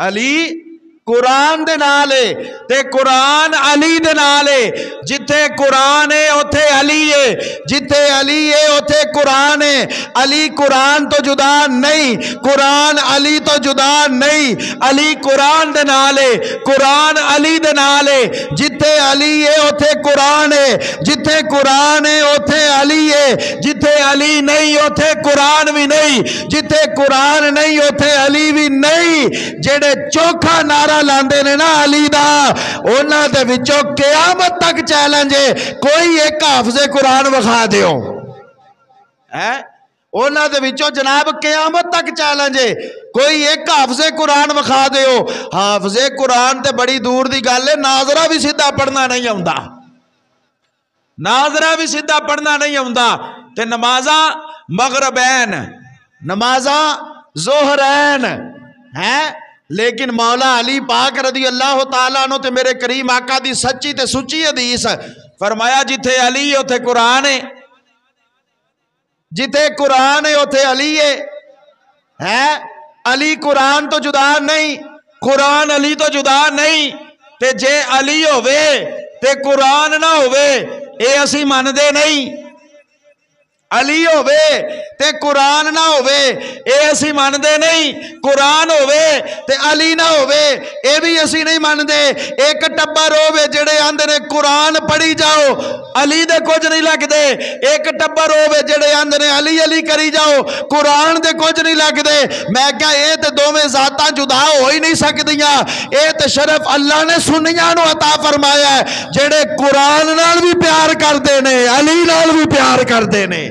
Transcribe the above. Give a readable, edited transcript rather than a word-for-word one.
علی قرآن دے نال ہے تے قرآن علی دے نال ہے. جتھے قرآن ہے اوتھے علی ہے, جتھے علی ہے اوتھے قرآن ہے. علی قرآن تو جدا نہیں, قرآن علی تو جدا نہیں. علی قرآن دے نال ہے, قرآن علی دے نال ہے. جتھے علی ہے اوتھے قرآن ہے, جتھے قرآن ہے اوتھے علی ہے. جتھے علی نہیں اوتھے قرآن بھی نہیں, جتھے قرآن نہیں اوتھے علی بھی نہیں. جڑے چوکھا نعرہ لاندے نے نا علی دا, انہاں دے وچوں قیامت تک چیلنج ہے, کوئی ایک حافظ قرآن وکھا دیو. انہاں دے وچوں جناب قیامت تک چیلنج ہے, کوئی ایک حافظ قرآن وکھا دیو. حافظ قرآن تے بڑی دور دی گل ہے, ناظرہ بھی سیدھا پڑھنا نہیں آوندا, ناظرہ بھی سیدھا پڑھنا نہیں آوندا. تے نمازاں مغربین, نمازاں ظہرین ہیں, لیکن مولا علی پاک رضی اللہ تعالیٰ عنہ تے میرے کریم آقا دی سچی تے سچی حدیث فرمایا جتھے علی ہے اوتھے قرآن ہے, جتھے قرآن ہے اوتھے علی ہے. علی قرآن تو جدا نہیں, قرآن علی تو جدا نہیں. تے جے علی ہووے تے قرآن نہ ہووے اے اسی مندے نہیں. علی ہووے تے قرآن نہ ہووے اے اسی مندے نہیں. قرآن ہووے تے علی نہ ہووے اے بھی اسی نہیں مندے. ایک ٹبر ہووے جڑے آندے نے قرآن پڑھی جاؤ علی دے کچھ نہیں لگدے, ایک ٹبر ہووے جڑے آندے نے علی علی کری جاؤ قرآن دے کچھ نہیں لگدے. میں کہا اے تے دوویں ذاتاں جدا ہو ہی نہیں سکدیاں. اے تے شرف اللہ نے سنیاں نو عطا فرمایا ہے, جڑے قرآن نال بھی پیار کردے نے علی نال بھی پیار کردے نے.